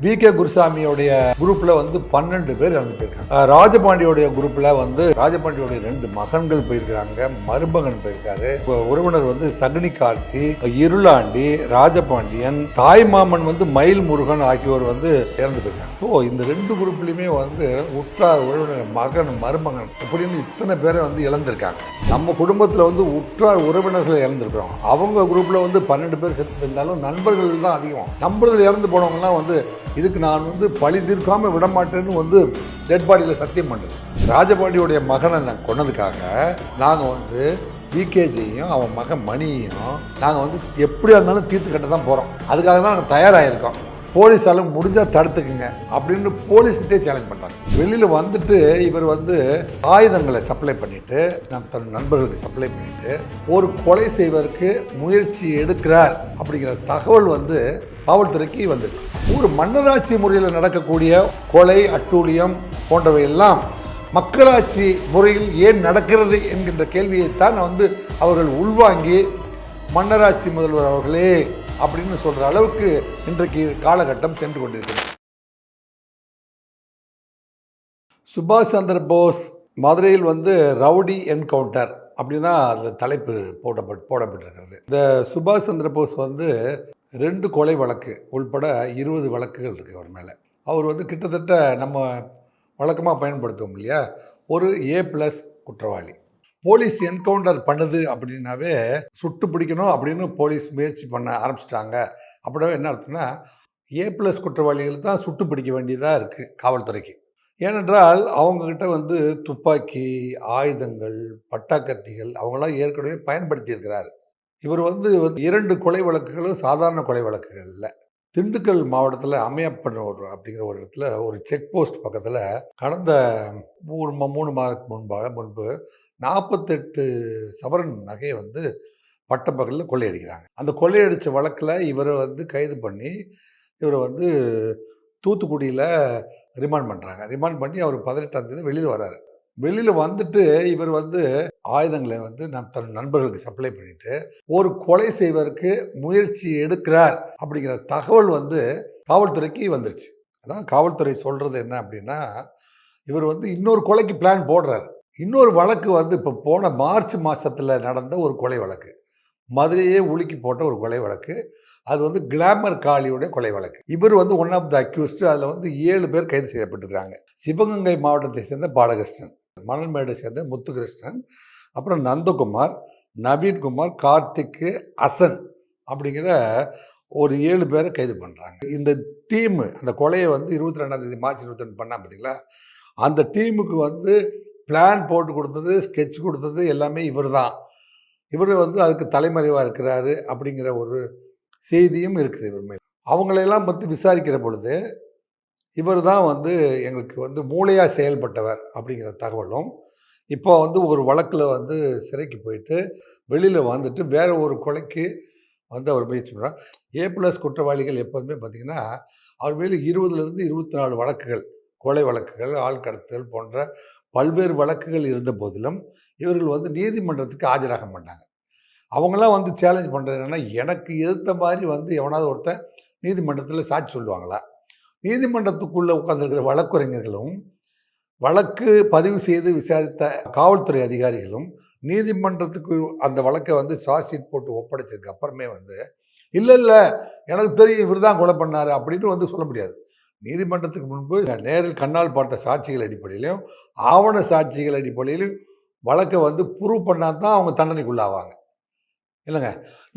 VK. குருசாமியோடைய குரூப்ல 12 பேர் இறந்து போயிருக்காங்க. ராஜபாண்டியோடைய குரூப்ல ராஜபாண்டியோடைய 2 மகன்கள் போயிருக்காங்க, மருமகன் போயிருக்காரு. உறவினர் சகுனி கார்த்தி, இருளாண்டி, ராஜபாண்டியன், தாய்மாமன் மயில் முருகன் ஆகியோர் இறந்து போயிருக்காங்க. இந்த 2 குரூப்லயுமே உற்றார் உறவினர் மகன் மருமகன் இப்படின்னு இத்தனை பேரை இழந்திருக்காங்க. நம்ம குடும்பத்துல உற்றார் உறவினர்களை இழந்திருக்கிறோம். அவங்க குரூப்ல 12 பேர் செத்து இருந்தாலும் நண்பர்கள் தான் அதிகம். நம்மளதுல இறந்து போனவங்க எல்லாம் இதுக்கு நான் பழி தீர்க்காம விட மாட்டேன்னு டெட் பாடியில் சத்தியம் பண்ணுறது. ராஜபாண்டியோடைய மகனை நான் கொன்னதுக்காக நாங்கள் விகேஜியும் அவன் மகன் மணியையும் நாங்கள் எப்படியா இருந்தாலும் தீர்த்து கட்ட தான் போகிறோம். அதுக்காக தான் நாங்கள் தயாராகிருக்கோம். போலீஸாலும் முடிஞ்சால் தடுத்துக்குங்க அப்படின்னு போலீஸ்கிட்டே சேலஞ்ச் பண்ணுறாங்க. வெளியில் இவர் ஆயுதங்களை சப்ளை பண்ணிட்டு நம் தன் நண்பர்களுக்கு சப்ளை பண்ணிட்டு ஒரு கொலை செய்வதற்கு முயற்சி எடுக்கிறார் அப்படிங்கிற தகவல் காவல்துறைக்கு வந்துடுச்சு. ஒரு மன்னராட்சி முறையில் நடக்கக்கூடிய கொலை அட்டூழியம் போன்றவை எல்லாம் மக்களாட்சி முறையில் ஏன் நடக்கிறது என்கின்ற கேள்வியைத்தான் அவர்கள் உள்வாங்கி மன்னராட்சி முதல்வர் அவர்களே அப்படின்னு சொல்ற அளவுக்கு இன்றைக்கு காலகட்டம் சென்று கொண்டிருக்கிறது. சுபாஷ் சந்திர போஸ் மதுரையில் ரவுடி என்கவுண்டர் அப்படின்னா அதில் தலைப்பு போடப்பட்டிருக்கிறது. இந்த சுபாஷ் சந்திர போஸ் 2 கொலை வழக்கு உள்பட 20 வழக்குகள் இருக்குது அவர் மேலே. அவர் கிட்டத்தட்ட நம்ம வழக்கமாக பயன்படுத்துவோம் இல்லையா, ஒரு A+ குற்றவாளி. போலீஸ் என்கவுண்டர் பண்ணுது அப்படின்னாவே சுட்டு பிடிக்கணும் அப்படின்னு போலீஸ் முயற்சி பண்ண ஆரம்பிச்சிட்டாங்க. அப்படின்னா என்ன அர்த்தம்னா A+ குற்றவாளிகள் தான் சுட்டு பிடிக்க வேண்டியதாக இருக்குது காவல்துறைக்கு. ஏனென்றால் அவங்கக்கிட்ட துப்பாக்கி, ஆயுதங்கள், பட்டாக்கத்திகள் அவங்களாம் ஏற்கனவே பயன்படுத்தி இருக்கிறார். இவர் 2 கொலை வழக்குகளும் சாதாரண கொலை வழக்குகள் இல்லை. திண்டுக்கல் மாவட்டத்தில் அம்மையப்பன் அப்படிங்கிற ஒரு இடத்துல ஒரு செக் போஸ்ட் பக்கத்தில் கடந்த 3 மாதத்துக்கு முன்பு 48 சவரன் நகையை பட்டப்பகலில் கொள்ளையடிக்கிறாங்க. அந்த கொள்ளையடித்த வழக்கில் இவரை கைது பண்ணி இவரை தூத்துக்குடியில் ரிமாண்ட் பண்ணுறாங்க. ரிமாண்ட் பண்ணி அவர் 18ஆம் தேதி வெளியில் வர்றாரு. வெளியில் இவர் ஆயுதங்களை நம் தன் நண்பர்களுக்கு சப்ளை பண்ணிட்டு ஒரு கொலை செய்வதற்கு முயற்சி எடுக்கிறார் அப்படிங்கிற தகவல் காவல்துறைக்கு வந்துருச்சு. அதான் காவல்துறை சொல்றது என்ன அப்படின்னா, இவர் இன்னொரு கொலைக்கு பிளான் போடுறார். இன்னொரு வழக்கு இப்போ போன மார்ச் மாசத்துல நடந்த ஒரு கொலை வழக்கு, மதுரையே உலுக்கி போட்ட ஒரு கொலை வழக்கு. அது கிளாமர் காளியோட கொலை வழக்கு. இவர் ஒன் ஆஃப் த அக்யூஸ்ட். அதில் 7 பேர் கைது செய்யப்பட்டிருக்காங்க. சிவகங்கை மாவட்டத்தை சேர்ந்த பாலகிருஷ்ணன், மணல்மேடை சேர்ந்த முத்துகிருஷ்ணன், அப்புறம் நந்தகுமார், நவீன்குமார், கார்த்திக், அசன் அப்படிங்கிற ஒரு 7 பேரை கைது பண்ணுறாங்க. இந்த டீமு அந்த கொலையை 22ஆம் தேதி மார்ச் 22 பண்ணா பார்த்தீங்களா, அந்த டீமுக்கு பிளான் போட்டு கொடுத்தது, ஸ்கெட்ச் கொடுத்தது எல்லாமே இவர் தான். இவர் அதுக்கு தலைமறைவாக இருக்கிறாரு அப்படிங்கிற ஒரு செய்தியும் இருக்குது இவர் மேல். அவங்களையெல்லாம் விசாரிக்கிற பொழுது இவர் தான் எங்களுக்கு மூளையாக செயல்பட்டவர் அப்படிங்கிற தகவலும், இப்போ ஒரு வழக்கில் சிறைக்கு போயிட்டு வெளியில் வேற ஒரு கொலைக்கு அவர் முயற்சி பண்ணுறார். A+ குற்றவாளிகள் எப்போதுமே பார்த்திங்கன்னா அவர் மேலே 20லேருந்து 24 வழக்குகள், கொலை வழக்குகள், ஆள் கடத்தல் போன்ற பல்வேறு வழக்குகள் இருந்த போதிலும் இவர்கள் நீதிமன்றத்துக்கு ஆஜராக மாட்டாங்க. அவங்களாம் சேலஞ்ச் பண்ணுறது என்னென்னா, எனக்கு எதிர்த்த மாதிரி எவனாவது ஒருத்தன் நீதிமன்றத்தில் சாட்சி சொல்லுவாங்களா? நீதிமன்றத்துக்குள்ளே உட்கார்ந்துருக்கிற வழக்குரைஞர்களும் வழக்கு பதிவு செய்து விசாரித்த காவல்துறை அதிகாரிகளும் நீதிமன்றத்துக்கு அந்த வழக்கை சார்ஜ் ஷீட் போட்டு ஒப்படைச்சதுக்கு அப்புறமே இல்லை எனக்கு தெரியும் இவர் தான் கொலை பண்ணார் அப்படின்னு சொல்ல முடியாது. நீதிமன்றத்துக்கு முன்பு நேரில் கண்ணால் பார்த்த சாட்சிகள் அடிப்படையிலையும் ஆவண சாட்சிகள் அடிப்படையிலும் வழக்கை ப்ரூவ் பண்ணால் தான் அவங்க தண்டனைக்குள்ளாவாங்க. இல்லைங்க,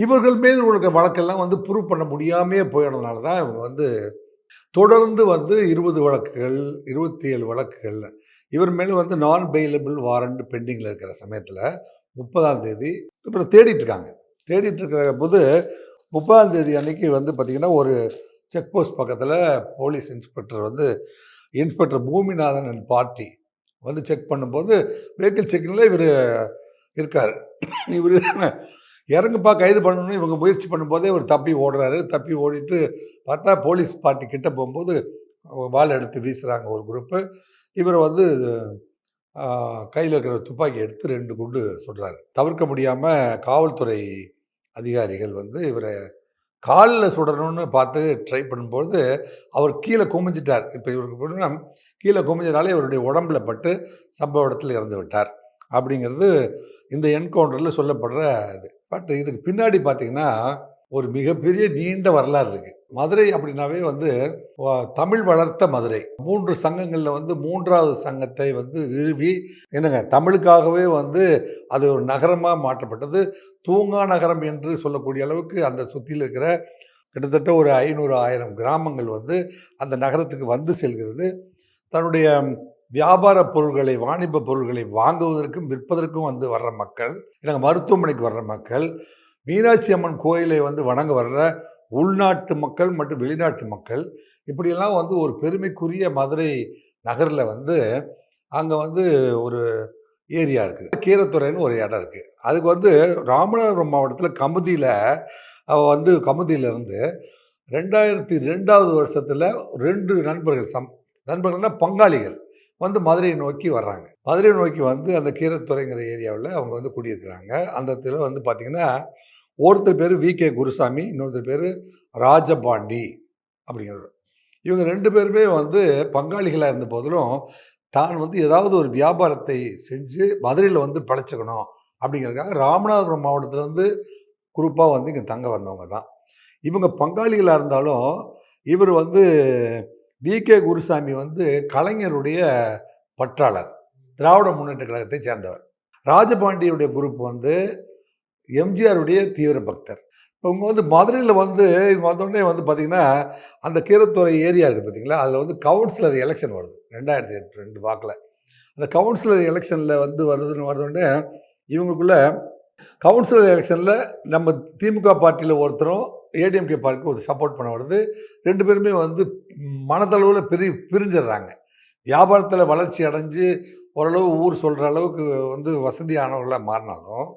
இவர்கள் மீது உள்ள வழக்கெல்லாம் ப்ரூவ் பண்ண முடியாமையே போயிடுறதுனால தான் இவங்க தொடர்ந்து 20 வழக்குகள், 27 வழக்குகள் இவர் மேலே நான் பெயிலபிள் வாரண்ட் பெண்டிங்கில் இருக்கிற சமயத்தில் 30ஆம் தேதி அப்புறம் தேடிட்டு இருக்காங்க. தேடிட்டு இருக்கிற போது 30ஆம் தேதி அன்னைக்கு பார்த்திங்கன்னா ஒரு செக் போஸ்ட் பக்கத்தில் police inspector Boominathan and party check பண்ணும்போது வெஹிக்கிள் செக்கிங்கில் இவர் இருக்கார். இவர் இறங்குப்பா கைது பண்ணணும்னு இவங்க முயற்சி பண்ணும்போதே இவர் தப்பி ஓடுறாரு. தப்பி ஓடிட்டு பார்த்தா போலீஸ் பார்ட்டி கிட்ட போகும்போது வாள் எடுத்து வீசுகிறாங்க ஒரு குரூப்பு. இவர் கையில் இருக்கிற துப்பாக்கி எடுத்து 2 குண்டு சுடுறாரு. தவிர்க்க முடியாமல் காவல்துறை அதிகாரிகள் இவரை காலில் சுடணும்னு பார்த்து ட்ரை பண்ணும்போது அவர் கீழே குமிஞ்சிட்டார். இப்போ இவருக்கு எப்படின்னா கீழே குமிஞ்சனாலே இவருடைய உடம்புல பட்டு சம்பவ இடத்துல இறந்து விட்டார் அப்படிங்கிறது இந்த என்கவுண்டரில் சொல்லப்படுற இது. பட் இதுக்கு பின்னாடி பார்த்தீங்கன்னா ஒரு மிகப்பெரிய நீண்ட வரலாறு இருக்குது. மதுரை அப்படின்னாவே வந்து தமிழ் வளர்த்த மதுரை. 3 சங்கங்களில் வந்து 3வது சங்கத்தை வந்து நிறுவி என்னங்க தமிழுக்காகவே வந்து அது ஒரு நகரமாக மாற்றப்பட்டது. தூங்கா நகரம் என்று சொல்லக்கூடிய அளவுக்கு அந்த சுற்றியில் இருக்கிற கிட்டத்தட்ட ஒரு 500 1000 கிராமங்கள் வந்து அந்த நகரத்துக்கு வந்து செல்கிறது. தன்னுடைய வியாபார பொருள்களை வாணிப பொருள்களை வாங்குவதற்கும் விற்பதற்கும் வந்து வர்ற மக்கள், இல்லைங்க மருத்துவமனைக்கு வர்ற மக்கள், மீனாட்சி அம்மன் கோயிலை வந்து வணங்க வர்ற உள்நாட்டு மக்கள் மற்றும் வெளிநாட்டு மக்கள், இப்படியெல்லாம் வந்து ஒரு பெருமைக்குரிய மதுரை நகரில் வந்து அங்கே வந்து ஒரு ஏரியா இருக்குது. கீரத்துறைன்னு ஒரு இடம் இருக்குது. அதுக்கு வந்து ராமநாதபுரம் மாவட்டத்தில் கமுதியில் வந்து கமுதியிலேருந்து 2002வது வருஷத்தில் 2 நண்பர்கள் நண்பர்கள்னால் பங்காளிகள் வந்து மதுரையை நோக்கி வர்றாங்க. மதுரையை நோக்கி வந்து அந்த கீரத்துறைங்கிற ஏரியாவில் அவங்க வந்து குடியிருக்கிறாங்க. அந்த இடத்துல வந்து பார்த்திங்கன்னா ஒருத்தர் பேர் வி.கே. குருசாமி, இன்னொருத்தர் பேர் ராஜபாண்டி அப்படிங்கிறவர். இவங்க 2 பேருமே வந்து பங்காளிகளாக இருந்த போதிலும் தான் வந்து ஏதாவது ஒரு வியாபாரத்தை செஞ்சு மதுரையில் வந்து பிழைச்சிக்கணும் அப்படிங்கிறதுக்காக ராமநாதபுரம் மாவட்டத்திலேருந்து குரூப்பாக வந்து இங்கே தங்க வந்தவங்க தான். இவங்க பங்காளிகளாக இருந்தாலும் இவர் வந்து வி.கே. குருசாமி வந்து கலைஞருடைய பற்றாளர், திராவிட முன்னேற்ற கழகத்தை சேர்ந்தவர். ராஜபாண்டியுடைய குரூப் வந்து எம்ஜிஆருடைய தீவிர பக்தர். இவங்க வந்து மதுரையில் வந்து வந்தோடனே வந்து பார்த்திங்கன்னா அந்த கீரத்துறை ஏரியா இருக்குது பார்த்திங்களா, அதில் வந்து கவுன்சிலர் எலெக்ஷன் வருது 2008 வாக்கில். அந்த கவுன்சிலர் எலெக்ஷனில் வந்து வருதுன்னு இவங்களுக்குள்ள கவுன்சிலர் எலெக்ஷனில் நம்ம திமுக பார்ட்டியில் ஒருத்தரும் ஏடிஎம்கே பார்ட்டிக்கு ஒரு சப்போர்ட் பண்ண வருது. 2 பேருமே வந்து மனதளவில் பிரிஞ்சிடுறாங்க. வியாபாரத்தில் வளர்ச்சி அடைஞ்சு ஓரளவு ஊர் சொல்கிற அளவுக்கு வந்து வசதியானவர்களாக மாறினாலும்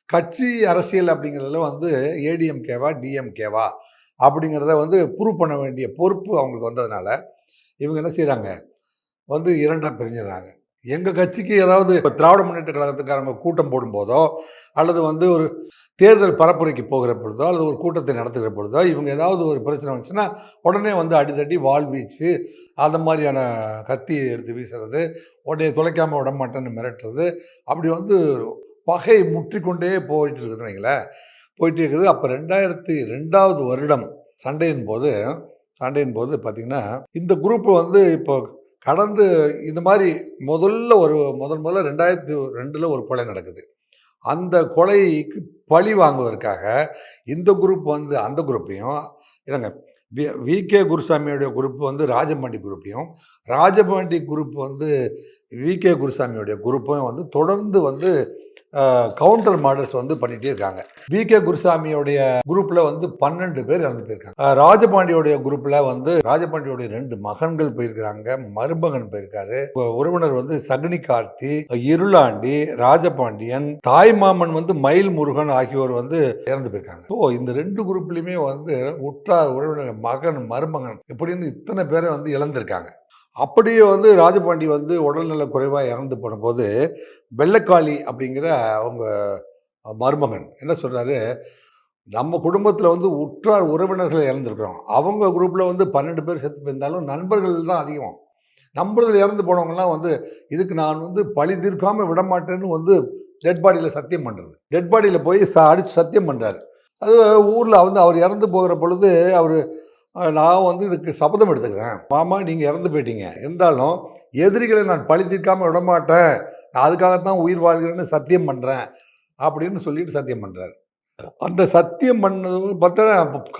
கட்சி அரசியல் அப்படிங்கிறதுல வந்து ஏடிஎம்கேவா டிஎம்கேவா அப்படிங்கிறத வந்து ப்ரூவ் பண்ண வேண்டிய பொறுப்பு அவங்களுக்கு வந்ததுனால இவங்க என்ன செய்கிறாங்க, வந்து 2ஆக பிரிஞ்சிடறாங்க. எங்கள் கட்சிக்கு ஏதாவது இப்போ திராவிட முன்னேற்ற கழகத்துக்காரங்க கூட்டம் போடும்போதோ அல்லது வந்து ஒரு தேர்தல் பரப்புரைக்கு போகிற பொழுதோ அல்லது ஒரு கூட்டத்தை நடத்துகிற பொழுதோ இவங்க ஏதாவது ஒரு பிரச்சனை வந்துச்சுன்னா உடனே வந்து அடித்தடி வாள் வீச்சு அந்த மாதிரியான கத்தி எடுத்து வீசுறது, உடனே தொலைக்காமல் விட மாட்டேன்னு மிரட்டுறது, அப்படி வந்து பகை முற்றிக்கொண்டே போயிட்டு இருக்குதுன்னு வைங்களேன், போயிட்டு இருக்குது. அப்போ 2002வது வருடம் சண்டையின் போது பார்த்திங்கன்னா இந்த குரூப் வந்து இப்போ கடந்து இந்த மாதிரி முதல்ல 2002 ஒரு கொலை நடக்குது. அந்த கொலைக்கு பழி வாங்குவதற்காக இந்த குரூப் வந்து அந்த குரூப்பையும் இல்லைங்க வி.கே. குருசாமியோடைய குரூப் வந்து ராஜபாண்டி குரூப்பையும், ராஜபாண்டி குரூப் வந்து வி.கே. குருசாமியோடைய குரூப்பையும் வந்து தொடர்ந்து வந்து கவுண்டர் மர்டர்ஸ் வந்து பண்ணிகிட்டே இருக்காங்க. வி.கே. குருசாமியோடைய குரூப்பில் வந்து 12 பேர் இறந்து போயிருக்காங்க. ராஜபாண்டியோடைய குரூப்பில் வந்து ராஜபாண்டியோடைய 2 மகன்கள் போயிருக்கிறாங்க, மருமகன் போயிருக்காரு. உறவினர் வந்து சகுனி கார்த்தி, இருளாண்டி, ராஜபாண்டியன், தாய்மாமன் வந்து மயில் முருகன் ஆகியோர் வந்து இறந்து போயிருக்காங்க. ஸோ இந்த 2 குரூப்லையுமே வந்து உற்றார் உறவினர் மகன் மருமகன் இப்படின்னு இத்தனை பேரை வந்து இழந்திருக்காங்க. அப்படியே வந்து ராஜபாண்டி வந்து உடல்நல குறைவாக இறந்து போனபோது வெள்ளைக்காளி அப்படிங்கிற அவங்க மருமகன் என்ன சொல்கிறாரு, நம்ம குடும்பத்தில் வந்து உற்றார் உறவினர்கள் இறந்துருக்குறோம், அவங்க குரூப்பில் வந்து 12 பேர் செத்து போயிருந்தாலும் நண்பர்கள் தான் அதிகம், நம்மளதில் இறந்து போனவங்கலாம் வந்து இதுக்கு நான் வந்து பழி தீர்க்காமல் விட மாட்டேன்னு வந்து டெட் பாடியில் சத்தியம் பண்ணுறது. டெட் பாடியில் போய் அடித்து சத்தியம் பண்ணுறாரு. அது ஊரில் வந்து அவர் இறந்து போகிற பொழுது அவர் நான் வந்து இதுக்கு சபதம் எடுத்துக்கிறேன், மாமா நீங்கள் இறந்து போயிட்டீங்க, இருந்தாலும் எதிரிகளை நான் பழி தீர்க்காமல் விடமாட்டேன், நான் அதுக்காகத்தான் உயிர் வாழ்கிறேன்னு சத்தியம் பண்ணுறேன் அப்படின்னு சொல்லிட்டு சத்தியம் பண்ணுறாரு. அந்த சத்தியம் பண்ணது பார்த்தா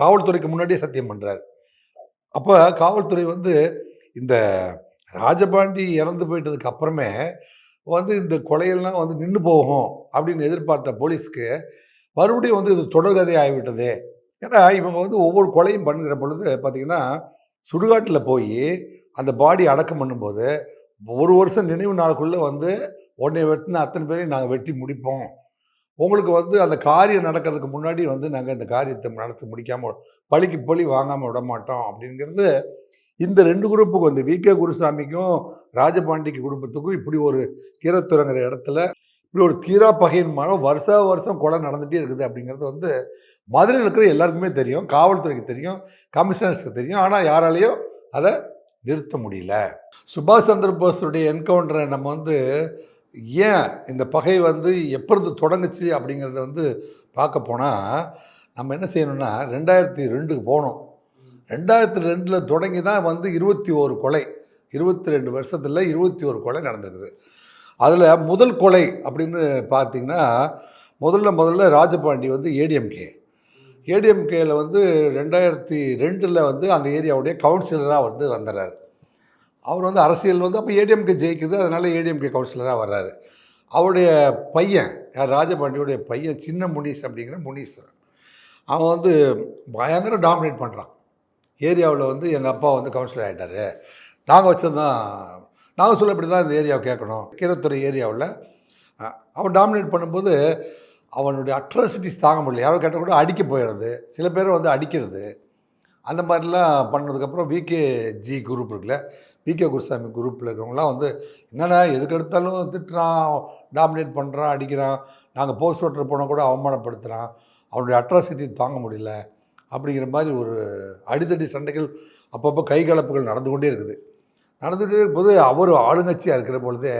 காவல்துறைக்கு முன்னாடியே சத்தியம் பண்ணுறாரு. அப்போ காவல்துறை வந்து இந்த ராஜபாண்டி இறந்து போயிட்டதுக்கு அப்புறமே வந்து இந்த கொலையெல்லாம் வந்து நின்று போகும் அப்படின்னு எதிர்பார்த்த போலீஸ்க்கு மறுபடியும் வந்து இது தொடர்கதை ஆகிவிட்டது. ஏன்னா இவங்க வந்து ஒவ்வொரு கொலையும் பண்ணுகிற பொழுது பார்த்திங்கன்னா சுடுகாட்டில் போய் அந்த பாடி அடக்கம் பண்ணும்போது 1 வருஷம் நினைவு நாளுக்குள்ளே வந்து உடனே வெட்டின அத்தனை பேரையும் நாங்கள் வெட்டி முடிப்போம், உங்களுக்கு வந்து அந்த காரியம் நடக்கிறதுக்கு முன்னாடி வந்து நாங்கள் இந்த காரியத்தை நடத்தி முடிக்காமல் பழிக்கு பழி வாங்காமல் விட மாட்டோம் அப்படிங்கிறது இந்த 2 குரூப்புக்கும் வந்து வி.கே. குருசாமிக்கும் ராஜபாண்டிக்கு குடும்பத்துக்கும் இப்படி ஒரு கீரத்துறைங்கிற இடத்துல இப்படி ஒரு தீரா பகையின் வருஷம் கொலை நடந்துகிட்டே இருக்குது அப்படிங்கிறது வந்து மதுரையில் இருக்கிற எல்லாருக்குமே தெரியும், காவல்துறைக்கு தெரியும், கமிஷனர்ஸ்க்கு தெரியும். ஆனால் யாராலையும் அதை நிறுத்த முடியல. சுபாஷ் சந்திர போஸுடைய என்கவுண்டரை நம்ம வந்து ஏன் இந்த பகை வந்து எப்பொழுது தொடங்குச்சு அப்படிங்கிறத வந்து பார்க்க போனால் நம்ம என்ன செய்யணும்னா 2002க்கு போகணும். 2002 தொடங்கி தான் வந்து 21 கொலை, 22 வருஷத்தில் 21 கொலை நடந்திருக்குது. அதில் முதல் கொலை அப்படின்னு பார்த்தீங்கன்னா முதல்ல ராஜபாண்டி வந்து ஏடிஎம்கேயில் வந்து 2002 வந்து அந்த ஏரியாவுடைய கவுன்சிலராக வந்து வந்துடுறாரு. அவர் வந்து அரசியல் வந்து அப்போ ஏடிஎம்கே ஜெயிக்குது, அதனால் ஏடிஎம்கே கவுன்சிலராக வர்றாரு. அவருடைய பையன் ராஜபாண்டியோடைய பையன் சின்ன முனீஸ் அப்படிங்கிற முனீஸ்வரன், அவன் வந்து பயங்கர டாமினேட் பண்ணுறான். ஏரியாவில் வந்து எங்கள் அப்பா வந்து கவுன்சிலர் ஆகிட்டார், நாங்கள் வச்சதுதான், நாங்கள் சொல்லப்படி தான் இந்த ஏரியாவை கேட்கணும். கீரத்துறை ஏரியாவில் அவன் டாமினேட் பண்ணும்போது அவனுடைய அட்ராசிட்டிஸ் தாங்க முடியல. யாரோ கேட்டால் கூட அடிக்க போயிடுறது, சில பேரை வந்து அடிக்கிறது, அந்த மாதிரிலாம் பண்ணதுக்கப்புறம் விகேஜி குரூப் இருக்குல்ல, விகே குருசாமி குரூப்பில் இருக்கிறவங்களாம் வந்து என்னென்னா எதுக்கு எடுத்தாலும் திட்டுறான், டாமினேட் பண்ணுறான், அடிக்கிறான், நாங்கள் போஸ்ட் ஓட்டர் போனால் கூட அவமானப்படுத்துகிறான், அவனுடைய அட்ராசிட்டி தாங்க முடியல அப்படிங்கிற மாதிரி ஒரு அடித்தடி சண்டைகள் அப்பப்போ கைகலப்புகள் நடந்து கொண்டே இருக்குது. நடந்துகிட்டே இருக்கும்போது அவர் ஆளுங்கட்சியாக இருக்கிற பொழுதே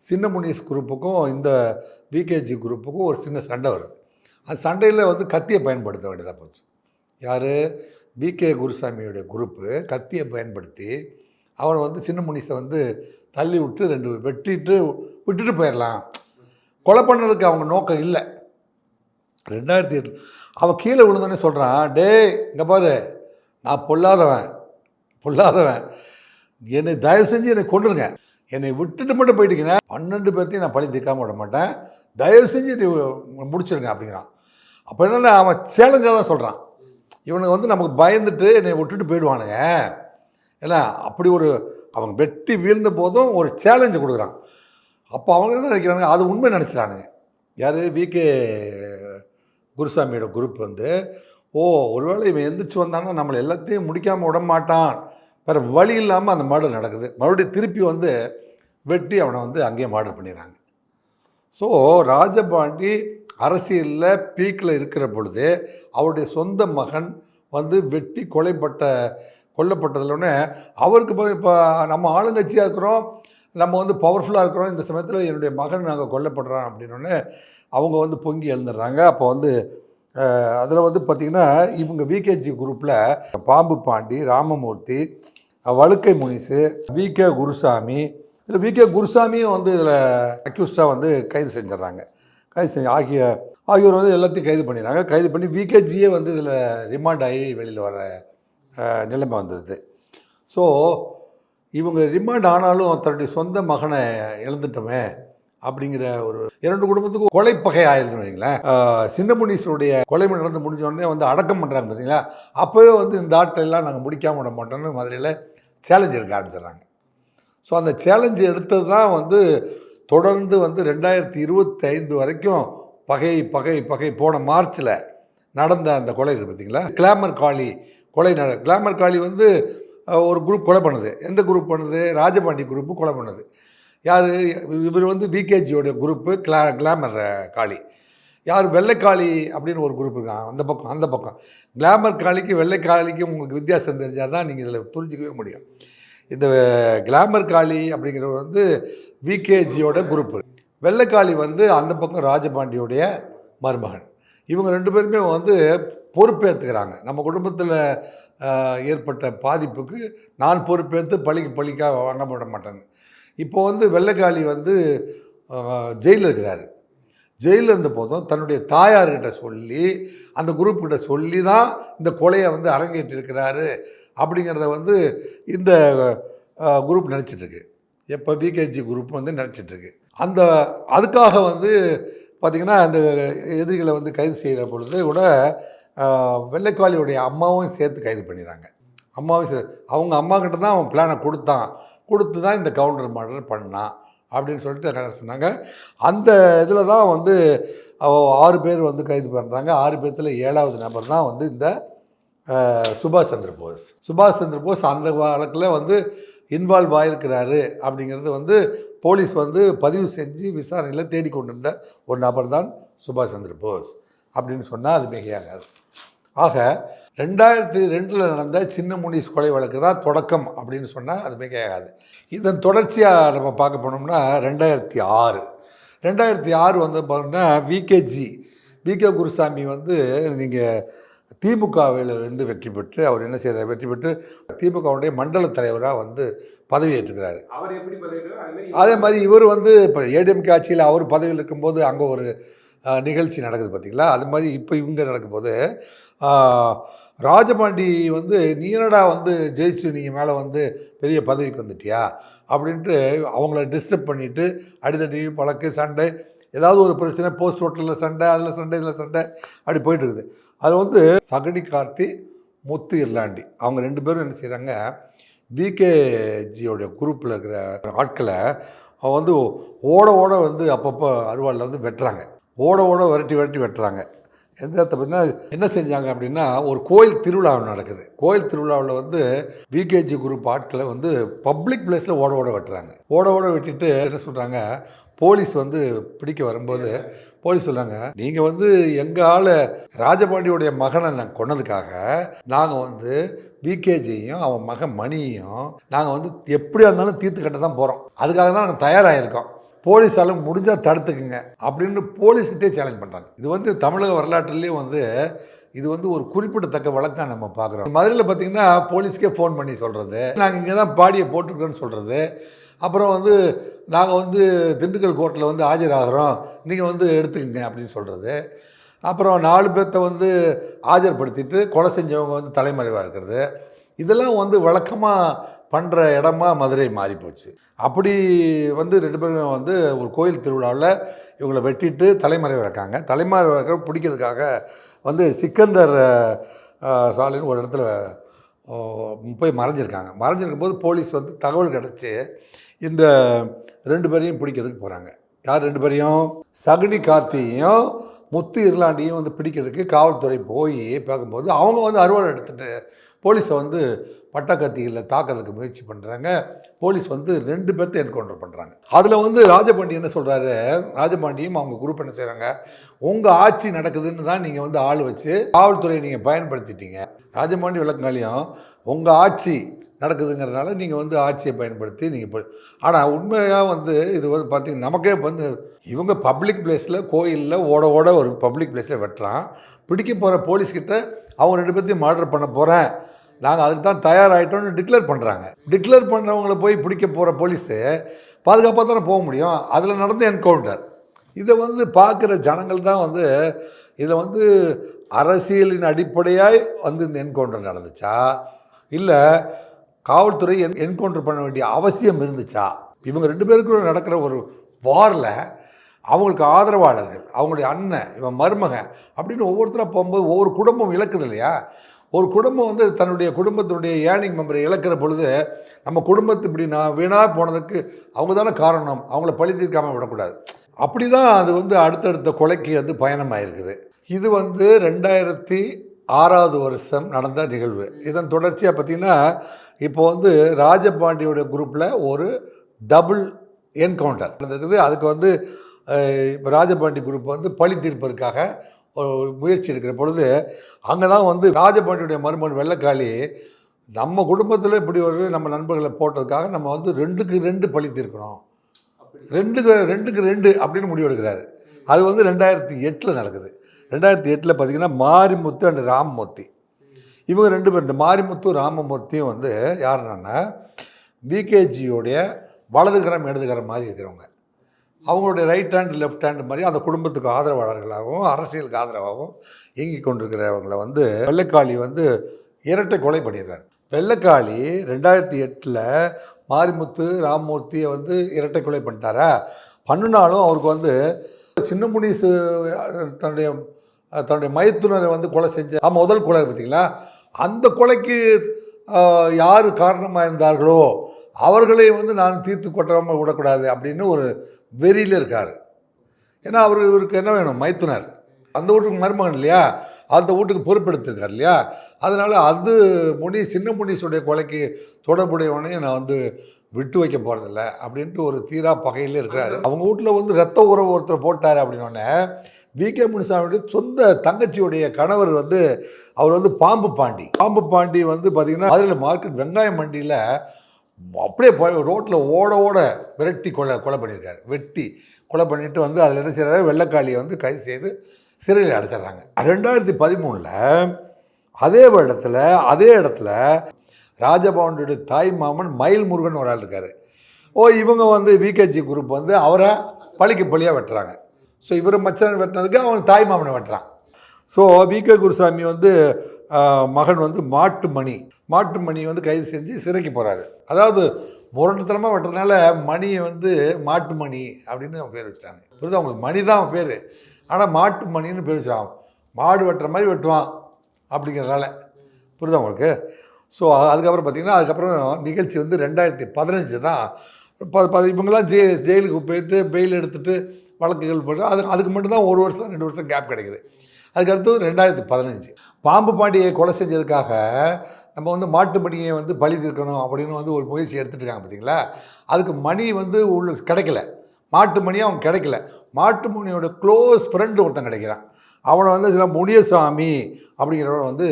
சின்ன முனீஸ் குரூப்புக்கும் இந்த விகேஜி குரூப்புக்கும் ஒரு சின்ன சண்டை வருது. அந்த சண்டையில் வந்து கத்தியை பயன்படுத்த வேண்டியதாக போச்சு. யார்? விகே குருசாமியோடைய குரூப்பு கத்தியை பயன்படுத்தி அவனை வந்து சின்ன முனீஸை வந்து தள்ளி விட்டு 2 விட்டுட்டு போயிடலாம். கொலை பண்ணதுக்கு அவங்க நோக்கம் இல்லை. 2008 அவன் கீழே விழுந்தோடனே சொல்கிறான், டே இங்கே பாரு, நான் பொல்லாதவன், என்னை தயவு செஞ்சு என்னை கொண்டுருங்க, என்னை விட்டுட்டு மட்டும் போயிட்டீங்கன்னா 12 பேர்த்தையும் நான் பழி தீர்க்காமல் விட மாட்டேன், தயவு செஞ்சு நீ முடிச்சிருங்க அப்படிங்கிறான். அப்போ என்னென்னா அவன் சேலஞ்சாக தான் சொல்கிறான். இவனுக்கு வந்து நமக்கு பயந்துட்டு என்னை விட்டுட்டு போயிடுவானுங்க, ஏன்னா அப்படி ஒரு அவங்க வெட்டி வீழ்ந்த போதும் ஒரு சேலஞ்சு கொடுக்குறான். அப்போ அவங்க என்ன நினைக்கிறாங்க, அது உண்மை நினச்சிட்டானுங்க. யார்? விகே குருசாமியோட குரூப் வந்து ஒருவேளை இவன் எந்திரிச்சு வந்தான்னா நம்மளை எல்லாத்தையும் முடிக்காமல் விட மாட்டான், வேறு வழி இல்லாமல் அந்த மர்டர் நடக்குது. மறுபடியும் திருப்பி வந்து வெட்டி அவனை வந்து அங்கேயே மர்டர் பண்ணிடுறாங்க. ஸோ ராஜபாண்டி அரசியலில் பீக்கில் இருக்கிற பொழுது அவருடைய சொந்த மகன் வந்து வெட்டி கொல்லப்பட்டதுலோடனே அவருக்கு இப்போ நம்ம ஆளுங்கட்சியாக இருக்கிறோம், நம்ம வந்து பவர்ஃபுல்லாக இருக்கிறோம், இந்த சமயத்தில் என்னுடைய மகன் நாங்கள் கொல்லப்படுறான் அப்படின்னோடனே அவங்க வந்து பொங்கி எழுந்துடுறாங்க. அப்போ வந்து அதில் வந்து பார்த்திங்கன்னா இவங்க விகேஜி குரூப்பில் பாம்பு பாண்டி, ராமமூர்த்தி, வழுக்கை முனிசு, விகே குருசாமி, இல்லை விகே குருசாமியும் வந்து இதில் அக்யூஸ்டாக வந்து கைது செஞ்சிடறாங்க. ஆகியோர் வந்து எல்லாத்தையும் கைது பண்ணிடுறாங்க. கைது பண்ணி விகேஜியே வந்து இதில் ரிமாண்ட் ஆகி வெளியில் வர நிலைமை வந்துடுது. ஸோ இவங்க ரிமாண்ட் ஆனாலும் தன்னுடைய சொந்த மகனை இழந்துட்டோமே அப்படிங்கிற ஒரு 2 குடும்பத்துக்கும் கொலைப்பகை ஆயிருக்குன்னு வைங்களேன். சின்ன முனீஸ்வருடைய கொலை நடந்து முடிஞ்சோடனே வந்து அடக்கம் பண்ணுறாங்க பார்த்தீங்களா, அப்போவே வந்து இந்த ஆட்களெல்லாம் நாங்கள் முடிக்காமல் விட மாட்டோம்னு மதுரையில் சேலஞ்ச் எடுக்க ஆரம்பிச்சிடுறாங்க. ஸோ அந்த சேலஞ்சு எடுத்தது தான் வந்து தொடர்ந்து வந்து 2025 வரைக்கும் பகை போன மார்ச்சில் நடந்த அந்த கொலை இருக்குது பார்த்தீங்களா, கிளாமர் காளி கொலை. கிளாமர் காளி வந்து ஒரு குரூப் கொலை பண்ணுது. எந்த குரூப் பண்ணுது? ராஜபாண்டி குரூப்பு கொலை பண்ணுது. யார்? இவர் வந்து விகேஜியோட குரூப்பு கிளாமர் காளி. யார்? வெள்ளைக்காளி அப்படின்னு ஒரு குரூப் இருக்காங்க அந்த பக்கம். கிளாமர் காளிக்கு வெள்ளைக்காளிக்கும் உங்களுக்கு வித்தியாசம் தெரிஞ்சால் தான் நீங்கள் இதில் புரிஞ்சிக்கவே முடியும். இந்த கிளாமர் காளி அப்படிங்கிறவர் வந்து விகேஜியோட குரூப்பு, வெள்ளைக்காளி வந்து அந்த பக்கம் ராஜபாண்டியோடைய மருமகன். இவங்க 2 பேருமே வந்து பொறுப்பேற்றுக்கிறாங்க. நம்ம குடும்பத்தில் ஏற்பட்ட பாதிப்புக்கு நான் பொறுப்பேற்று பழிக்காக வண்ணப்பட மாட்டேன்னு. இப்போ வந்து வெள்ளைக்காளி வந்து ஜெயிலில் இருக்கிறாரு. ஜெயிலில் இருந்த போதும் தன்னுடைய தாயார்கிட்ட சொல்லி அந்த குரூப்கிட்ட சொல்லி தான் இந்த கொலையை வந்து அரங்கேற்றிருக்கிறாரு அப்படிங்கிறத வந்து இந்த குரூப் நினச்சிட்ருக்கு. எப்போ விகேஜி குரூப் வந்து நினச்சிட்ருக்கு. அதுக்காக வந்து பார்த்திங்கன்னா அந்த எதிரிகளை வந்து கைது செய்கிற பொழுது கூட வெள்ளைக்காளியுடைய அம்மாவும் சேர்த்து கைது பண்ணிடுறாங்க. அவங்க அம்மா கிட்ட தான் அவன் பிளானை கொடுத்து தான் இந்த கவுண்டர் மர்டர் பண்ணான் அப்படின்னு சொல்லிட்டு என்ன சொன்னாங்க. அந்த இதில் தான் வந்து 6 பேர் வந்து கைது பண்ணுறாங்க. 6 பேர்த்தில் 7வது நபர் தான் வந்து இந்த சுபாஷ் சந்திர போஸ் அந்த வழக்கில் வந்து இன்வால்வ் ஆகிருக்கிறாரு அப்படிங்கிறது வந்து போலீஸ் வந்து பதிவு செஞ்சு விசாரணையில் தேடிக்கொண்டிருந்த ஒரு நபர் தான் சுபாஷ் சந்திர போஸ். அப்படின்னு சொன்னால் அது மிகையாகாது. ஆக 2002 நடந்த சின்ன முனிஸ் கொலை வழக்கு தான் தொடக்கம் அப்படின்னு சொன்னால் அது மிகையாகாது. இதன் தொடர்ச்சியாக நம்ம பார்க்க போனோம்னா 2006 வந்து பார்த்தீங்கன்னா விகே குருசாமி வந்து நீங்கள் திமுகவில் இருந்து வெற்றி பெற்று அவர் என்ன செய்கிறார், வெற்றி பெற்று திமுகவுடைய மண்டல தலைவராக வந்து பதவி ஏற்றுக்கிறாரு. அவர் எப்படி அதே மாதிரி இவர் வந்து இப்போ ஏடிஎம்கே ஆட்சியில் அவர் பதவியில் இருக்கும்போது அங்கே ஒரு நிகழ்ச்சி நடக்குது பார்த்தீங்களா, அது மாதிரி இப்போ இவங்க நடக்கும்போது ராஜபாண்டி வந்து நீ என்னடா வந்து ஜெயிச்சு நீங்கள் மேலே வந்து பெரிய பதவிக்கு வந்துட்டியா அப்படின்ட்டு அவங்கள டிஸ்டர்ப் பண்ணிவிட்டு அடித்தடி பழக்கு சண்டை, ஏதாவது ஒரு பிரச்சனை, போஸ்ட் ஹோட்டலில் சண்டை, அதில் சண்டை, இதில் சண்டை, அப்படி போயிட்டுருக்குது. அது வந்து சகடி கார்த்தி, முத்து இர்லாண்டி அவங்க 2 பேரும் என்ன செய்கிறாங்க, விகேஜியோடைய குரூப்பில் இருக்கிற ஆட்களை வந்து ஓட வந்து அப்பப்போ அருவாளில் வந்து வெட்டுறாங்க, ஓட விரட்டி வெட்டுறாங்க. எந்த இடத்த பார்த்தீங்கன்னா என்ன செஞ்சாங்க அப்படின்னா, ஒரு கோயில் திருவிழா நடக்குது. கோயில் திருவிழாவில் வந்து விகேஜி குரூப் ஆட்களை வந்து பப்ளிக் பிளேஸில் ஓட வெட்டுறாங்க. ஓட வெட்டிட்டு என்ன சொல்கிறாங்க, போலீஸ் வந்து பிடிக்க வரும்போது போலீஸ் சொல்கிறாங்க, நீங்கள் வந்து எங்கள் ஆள் ராஜபாண்டியோடைய மகனை நான் கொன்னதுக்காக நாங்கள் வந்து விகேஜியையும் அவன் மகன் மணியையும் நாங்கள் வந்து எப்படியா இருந்தாலும் தீர்த்து கட்ட தான் போகிறோம், அதுக்காக தான் நாங்கள் தயாராகிருக்கோம், போலீஸாலும் முடிஞ்சால் தடுத்துக்குங்க அப்படின்னு போலீஸ்கிட்டே சேலஞ்ச் பண்ணுறாங்க. இது வந்து தமிழக வரலாற்றுலேயும் வந்து இது வந்து ஒரு குறிப்பிடத்தக்க வழக்காக நம்ம பார்க்குறோம். மதுரையில் பார்த்திங்கன்னா போலீஸ்க்கே ஃபோன் பண்ணி சொல்கிறது, நாங்கள் இங்கே தான் பாடியை போட்டிருக்கோன்னு சொல்கிறது, அப்புறம் வந்து நாங்கள் வந்து திண்டுக்கல் கோர்ட்டில் வந்து ஆஜராகிறோம், நீங்கள் வந்து எடுத்துக்கங்க அப்படின்னு சொல்கிறது, அப்புறம் 4 பேர்த்த வந்து ஆஜர்படுத்திட்டு கொலை செஞ்சவங்க வந்து தலைமறைவாக இருக்கிறது, இதெல்லாம் வந்து வழக்கமாக பண்ணுற இடமா மதுரை மாறிப்போச்சு. அப்படி வந்து 2 பேரும் வந்து ஒரு கோயில் திருவிழாவில் இவங்களை வெட்டிட்டு தலைமறைவாக இருக்காங்க. தலைமறைவாக பிடிக்கிறதுக்காக வந்து சிக்கந்தர் சாலைன்னு ஒரு இடத்துல போய் மறைஞ்சிருக்காங்க. மறைஞ்சிருக்கும் போது போலீஸ் வந்து தகவல் கிடச்சி இந்த 2 பேரையும் பிடிக்கிறதுக்கு போகிறாங்க. யார் 2 பேரையும், சகுனி கார்த்தியையும் முத்து இர்லாண்டியும் வந்து பிடிக்கிறதுக்கு காவல்துறை போய் பார்க்கும்போது அவங்க வந்து அருவாள் எடுத்துகிட்டு போலீஸை வந்து பட்டாக்கத்தியில் தாக்கிறதுக்கு முயற்சி பண்ணுறாங்க. போலீஸ் வந்து 2 பேர்த்த என்கவுண்டர் பண்ணுறாங்க. அதில் வந்து ராஜபாண்டி என்ன சொல்கிறாரு, ராஜபாண்டியும் அவங்க குரூப் என்ன செய்கிறாங்க, உங்கள் ஆட்சி நடக்குதுன்னு தான் நீங்கள் வந்து ஆள் வச்சு காவல்துறையை நீங்கள் பயன்படுத்திட்டீங்க, ராஜபாண்டி விளக்கங்காலையும் உங்கள் ஆட்சி நடக்குதுங்கிறதுனால நீங்கள் வந்து ஆட்சியை பயன்படுத்தி நீங்கள் ஆனால் உண்மையாக வந்து இது வந்து பார்த்திங்கன்னா நமக்கே வந்து இவங்க பப்ளிக் பிளேஸில் கோயிலில் ஓட ஒரு பப்ளிக் பிளேஸில் வெட்டுறான், பிடிக்க போகிற போலீஸ்கிட்ட அவங்க 2 பேர்த்தையும் மர்டர் பண்ண போகிறேன், நாங்கள் அதுக்கு தான் தயாராகிட்டோன்னு டிக்ளேர் பண்ணுறாங்க. டிக்ளேர் பண்ணுறவங்கள போய் பிடிக்க போகிற போலீஸு பாதுகாப்பாக தானே போக முடியும். அதில் நடந்த என்கவுண்டர். இதை வந்து பார்க்குற ஜனங்கள் தான் வந்து இதில் வந்து அரசியலின் அடிப்படையாக வந்து இந்த என்கவுண்டர் நடந்துச்சா, இல்லை காவல்துறை என்கவுண்டர் பண்ண வேண்டிய அவசியம் இருந்துச்சா, இவங்க 2 பேருக்குள்ள நடக்கிற ஒரு வாரில் அவங்களுக்கு ஆதரவாளர்கள், அவங்களுடைய அண்ணன், இவன் மருமகன் அப்படின்னு ஒவ்வொருத்தராக போகும்போது ஒவ்வொரு குடும்பம் இழக்குது இல்லையா. ஒரு குடும்பம் வந்து தன்னுடைய குடும்பத்தினுடைய ஏர்னிங் மெம்பரை இழக்கிற பொழுது நம்ம குடும்பத்து இப்படி நான் வீணாக போனதுக்கு அவங்க தானே காரணம், அவங்கள பழி தீர்க்காமல் விடக்கூடாது. அப்படி தான் அது வந்து அடுத்தடுத்த கொலைக்கு வந்து பயணமாயிருக்குது. இது வந்து 2006 வருஷம் நடந்த நிகழ்வு. இதன் தொடர்ச்சியாக பார்த்திங்கன்னா இப்போ வந்து ராஜபாண்டியோட குரூப்பில் ஒரு டபுள் என்கவுண்டர் நடந்திருக்குது. அதுக்கு வந்து இப்போ ராஜபாண்டி குரூப் வந்து பழி தீர்ப்பதற்காக ஒரு முயற்சி எடுக்கிற பொழுது அங்கே தான் வந்து ராஜபாண்டியுடைய மருமகன் வெள்ளைக்காளி நம்ம குடும்பத்தில் இப்படி ஒரு நம்ம நண்பர்களை போட்டதுக்காக நம்ம வந்து 2க்கு 2 பழி தீர்க்கணும், 2க்கு 2 அப்படின்னு முடிவு எடுக்கிறாரு. அது வந்து 2008 நடக்குது. 2008 பார்த்திங்கன்னா மாரிமுத்து அண்ட் ராமமூர்த்தி, இவங்க 2 பேர், இந்த மாரிமுத்து ராமமூர்த்தியும் வந்து யாருன்னா விகேஜியோடைய வலதுகரம் இடதுகரம் மாதிரி இருக்கிறவங்க, அவங்களுடைய ரைட் ஹேண்ட் லெஃப்ட் ஹேண்ட் மாதிரி அந்த குடும்பத்துக்கு ஆதரவாளர்களாகவும் அரசியலுக்கு ஆதரவாகவும் இயங்கி கொண்டிருக்கிறவங்களை வந்து வெள்ளைக்காளி வந்து இரட்டை கொலை பண்ணிடுறாரு. வெள்ளைக்காளி 2008 மாரிமுத்து ராமமூர்த்தியை வந்து இரட்டை கொலை பண்ணிட்டாரா, பண்ணினாலும் அவருக்கு வந்து சின்ன முனிஸ் தன்னுடைய மைத்துனரை வந்து கொலை செஞ்ச முதல் கொலை பார்த்தீங்களா, அந்த கொலைக்கு யார் காரணமாக இருந்தார்களோ அவர்களை வந்து நான் தீர்த்து கொட்டாமல் விடக்கூடாது அப்படின்னு ஒரு வெறியில் இருக்கார். ஏன்னா இவருக்கு என்ன வேணும், மைத்துனர், அந்த வீட்டுக்கு மருமகன் இல்லையா, அந்த வீட்டுக்கு பொறுப்பெடுத்திருக்கார் இல்லையா, அதனால் அது சின்ன முனீஸுடைய கொலைக்கு தொடர்புடையவனையும் நான் வந்து விட்டு வைக்க போகிறதில்ல அப்படின்ட்டு ஒரு தீரா பகையில் இருக்கிறாரு. அவங்க வீட்டில் வந்து ரத்த உறவு ஒருத்தர் போட்டார் அப்படின்னோடனே வி.கே. முனுசாமியுடைய சொந்த தங்கச்சியுடைய கணவர் வந்து அவர் வந்து பாம்பு பாண்டி வந்து பார்த்திங்கன்னா மதுரையில் மார்க்கெட் வெங்காயம் மண்டியில் அப்படியே ரோட்டில் ஓட விரட்டி கொலை பண்ணியிருக்காரு. வெட்டி கொலை பண்ணிட்டு வந்து அதில் என்ன செய்கிறாரு, வெள்ளைக்காளியை வந்து கைது செய்து சிறையில் அடைச்சிட்றாங்க. 2013 அதே இடத்துல ராஜபவனுடைய தாய் மாமன் மயில் முருகன் ஒரு ஆள் இருக்கார். இவங்க வந்து விகேஜி குரூப் வந்து அவரை பழியாக வெட்டுறாங்க. ஸோ இவர் மச்சன் வெட்டினதுக்கு அவங்க தாய் மாமனை வெட்டுறான். So VK. குருசாமி வந்து மகன் வந்து மாட்டுமணி வந்து கைது செஞ்சு சிறைக்கு போகிறாரு. அதாவது முரட்டுத்தனமாக வெட்டுறதுனால மணியை வந்து மாட்டுமணி அப்படின்னு அவங்க பேர் வச்சுட்டாங்க. புரியுது, அவங்களுக்கு மணி தான் அவன் பேர், ஆனால் மாட்டுமணின்னு பேர் வச்சுட்டான். மாடு வெட்டுற மாதிரி வெட்டுவான் அப்படிங்கிறதுனால. புரியுது அவங்களுக்கு. ஸோ அதுக்கப்புறம் பார்த்திங்கன்னா நிகழ்ச்சி வந்து 2015 தான். இவங்கெல்லாம் ஜெயிலுக்கு போயிட்டு பெயில் எடுத்துகிட்டு வழக்குகள் போட்டு அதுக்கு மட்டும்தான் 1 வருஷம் 2 வருஷம் கேப் கிடைக்குது. அதுக்கடுத்து 2015 பாம்பு பாண்டியை கொலை செஞ்சதுக்காக நம்ம வந்து மாட்டுமணியை வந்து பலி தீர்க்கணும் அப்படின்னு வந்து ஒரு முயற்சி எடுத்துகிட்டு இருக்காங்க பார்த்தீங்களா. அதுக்கு மணி வந்து கிடைக்கல, மாட்டுமணியும் அவங்க கிடைக்கல. மாட்டுமணியோட க்ளோஸ் ஃப்ரெண்டு ஒருத்தன் கிடைக்கிறான். அவனை வந்து சில முனியசாமி அப்படிங்கிறவன் வந்து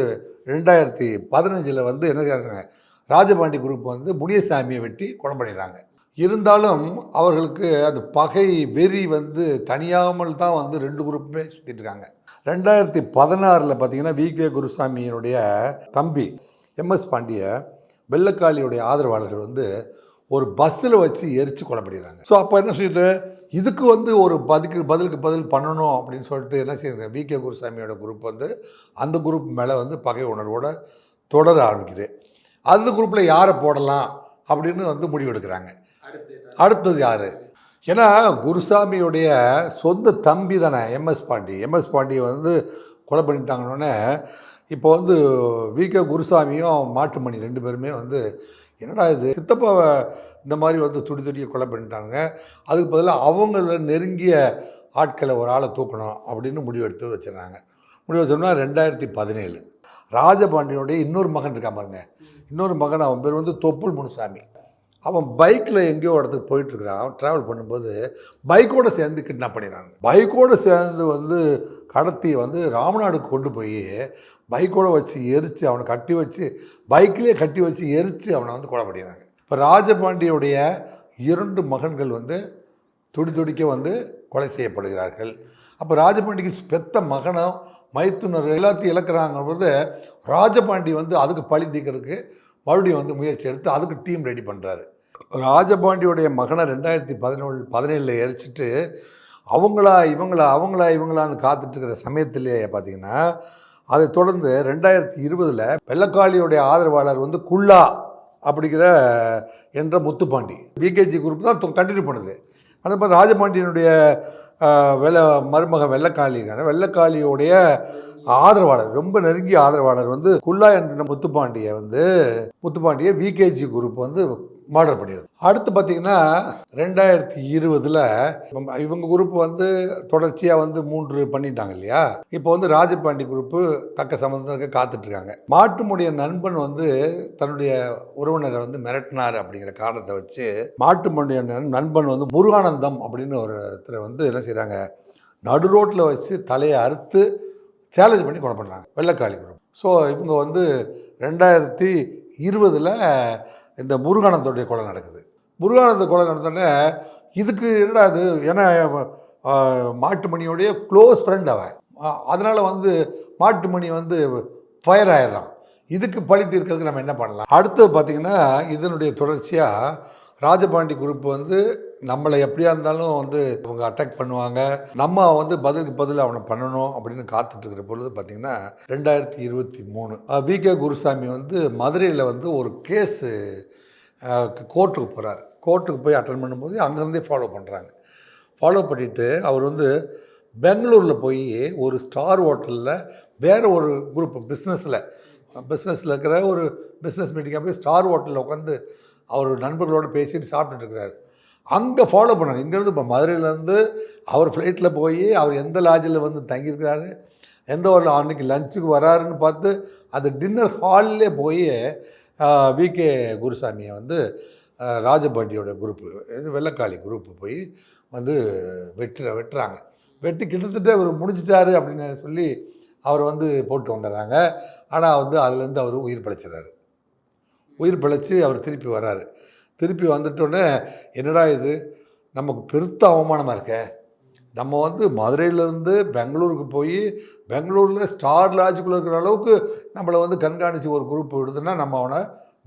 2015 வந்து என்ன செய்கிறாங்க, ராஜபாண்டி குரூப் வந்து முனியசாமியை வெட்டி கொலை பண்ணிடுறாங்க. இருந்தாலும் அவர்களுக்கு அது பகை வெறி வந்து தனியாமல் தான் வந்து 2 குரூப்புமே சுற்றிட்டு இருக்காங்க. 2016 பார்த்திங்கன்னா வி.கே. குருசாமியினுடைய தம்பி எம்.எஸ். பாண்டியை வெள்ளைக்காளியுடைய ஆதரவாளர்கள் வந்து ஒரு பஸ்ஸில் வச்சு எரித்து கொலை பண்ணிடுறாங்க. ஸோ அப்போ என்ன சொல்லிட்டு இதுக்கு வந்து ஒரு பதிலுக்கு பதில் பண்ணணும் அப்படின்னு சொல்லிட்டு என்ன செய்யுங்க, வி.கே. குருசாமியோட குரூப் வந்து அந்த குரூப் மேலே வந்து பகை உணர்வோடு தொடர ஆரம்பிக்குது. அந்த குரூப்பில் யாரை போடலாம் அப்படின்னு வந்து முடிவெடுக்கிறாங்க. அடுத்தது யார்? ஏன்னா குருசாமியுடைய சொந்த தம்பி தானே எம்.எஸ். பாண்டியை வந்து கொலை பண்ணிட்டாங்கன்னொன்னே இப்போ வந்து வி.கே. குருசாமியும் மாட்டுமணி 2 பேருமே வந்து என்னடா இது, சித்தப்பாவை இந்த மாதிரி வந்து துடியை கொலை பண்ணிட்டாங்க, அதுக்கு பதிலாக அவங்கள நெருங்கிய ஆட்களை ஒரு ஆளை தூக்கணும் அப்படின்னு முடிவெடுத்து வச்சிடறாங்க. முடிவு வச்சோம்னா 2017 ராஜபாண்டியனுடைய இன்னொரு மகன் இருக்கான் பாருங்க, இன்னொரு மகன், அவன் பேர் வந்து தொப்புள் முனுசாமி. அவன் பைக்கில் எங்கேயோ இடத்துக்கு போயிட்டுருக்கிறான். ட்ராவல் பண்ணும்போது பைக்கோடு சேர்ந்து கிட்னாப் பண்ணிடுறாங்க. பைக்கோடு சேர்ந்து வந்து கடத்தி வந்து ராமநாடுக்கு கொண்டு போய் பைக்கோடு வச்சு எரித்து அவனை பைக்கிலே கட்டி வச்சு எரித்து அவனை வந்து கொலை பண்ணிடுறாங்க. இப்போ ராஜபாண்டியுடைய 2 மகன்கள் வந்து துடிக்க வந்து கொலை செய்யப்படுகிறார்கள். அப்போ ராஜபாண்டிக்கு பெத்த மகனும் மைத்துனர் எல்லாத்தையும் இழக்கிறாங்க போது ராஜபாண்டி வந்து அதுக்கு பழி தீர்க்கிறதுக்கு மறுபடியும் வந்து முயற்சி எடுத்து அதுக்கு டீம் ரெடி பண்ணுறாரு. ராஜபாண்டியுடைய மகனை 2017 எரிச்சிட்டு அவங்களான்னு காத்துட்ருக்கிற சமயத்திலேயே பார்த்திங்கன்னா அதை தொடர்ந்து 2020 வெள்ளைக்காளியுடைய ஆதரவாளர் வந்து குள்ளா அப்படிங்கிற என்ற முத்துப்பாண்டி விகேஜி குரூப் தான் கண்டினியூ பண்ணுது. அந்த மாதிரி ராஜபாண்டியனுடைய மருமகன் வெள்ளைக்காளியோடைய ஆதரவாளர், ரொம்ப நெருங்கிய ஆதரவாளர் வந்து குள்ளா என்ற முத்துப்பாண்டியை விகேஜி குரூப் வந்து மர்டர் பண்ணிடுது. அடுத்து பார்த்திங்கன்னா 2020 இவங்க குரூப் வந்து தொடர்ச்சியாக வந்து 3 பண்ணிட்டாங்க இல்லையா. இப்போ வந்து ராஜபாண்டி குரூப்பு தக்க சம்பந்தத்துக்கு காத்துட்ருக்காங்க. மாட்டுமுடைய நண்பன் வந்து தன்னுடைய உறவினரை வந்து மிரட்டினார் அப்படிங்கிற காரணத்தை வச்சு மாட்டுமுடைய நண்பன் வந்து முருகானந்தம் அப்படின்னு ஒருத்தரை வந்து என்ன செய்கிறாங்க, நடு ரோட்டில் வச்சு தலையை அறுத்து சேலஞ்ச் பண்ணி கொலை பண்ணுறாங்க வெள்ளைக்காளி குரூப். ஸோ இவங்க வந்து 2020 இந்த முருகானந்தோடைய கொலை நடக்குது. முருகானந்த கொலை நடந்தோடனே இதுக்கு என்னடா அது, ஏன்னா மாட்டுமணியோடைய க்ளோஸ் ஃப்ரெண்ட் அவன், அதனால் வந்து மாட்டுமணி வந்து ஃபயர் ஆயிடுறான். இதுக்கு பழி தீர்க்கிறதுக்கு நம்ம என்ன பண்ணலாம்? அடுத்தது பார்த்திங்கன்னா இதனுடைய தொடர்ச்சியாக ராஜபாண்டி குரூப் வந்து நம்மளை எப்படியா இருந்தாலும் வந்து அவங்க அட்டாக் பண்ணுவாங்க, நம்ம வந்து பதிலுக்கு பதில் அவனை பண்ணணும் அப்படின்னு காத்துட்ருக்கிற பொழுது பார்த்திங்கன்னா 2023 வி.கே. குருசாமி வந்து மதுரையில் வந்து ஒரு கேஸு கோர்ட்டுக்கு போகிறார். கோர்ட்டுக்கு போய் அட்டன் பண்ணும்போது அங்கேருந்தே ஃபாலோ பண்ணிவிட்டு அவர் வந்து பெங்களூரில் போய் ஒரு ஸ்டார் ஹோட்டலில் வேறு ஒரு குரூப் பிஸ்னஸில் இருக்கிற ஒரு பிஸ்னஸ் மீட்டிங்காக போய் ஸ்டார் ஹோட்டலில் உட்காந்து அவர் நண்பர்களோடு பேசிட்டு சாப்பிட்டுட்டு இருக்கிறார். அங்கே ஃபாலோ பண்ணாங்க. இங்கேருந்து இப்போ மதுரையிலேருந்து அவர் ஃப்ளைட்டில் போய் அவர் எந்த லாட்ஜில் வந்து தங்கியிருக்கிறாரு, எந்த ஒரு அன்றைக்கி லஞ்சுக்கு வராருன்னு பார்த்து அந்த டின்னர் ஹால்லே போய் விகே குருசாமியை வந்து ராஜபாண்டியோட குரூப்பு இது வெள்ளக்காளி குரூப்பு போய் வந்து வெட்டுறாங்க. வெட்டி கிட்டத்தட்ட அவர் முடிச்சிட்டாரு அப்படின்னு சொல்லி அவர் வந்து போட்டு வந்துடுறாங்க. ஆனால் வந்து அதுலேருந்து அவர் உயிர் பிழைச்சிட்றாரு. உயிர் பிழைச்சி அவர் திருப்பி வர்றாரு. திருப்பி வந்துட்டோடனே என்னடா இது நமக்கு பெருத்த அவமானமாக இருக்க, நம்ம வந்து மதுரையிலேருந்து பெங்களூருக்கு போய் பெங்களூரில் ஸ்டார் லாட்ஜுக்குள்ளே இருக்கிற அளவுக்கு நம்மளை வந்து கண்காணித்து ஒரு குரூப் விடுதுன்னா நம்ம அவனை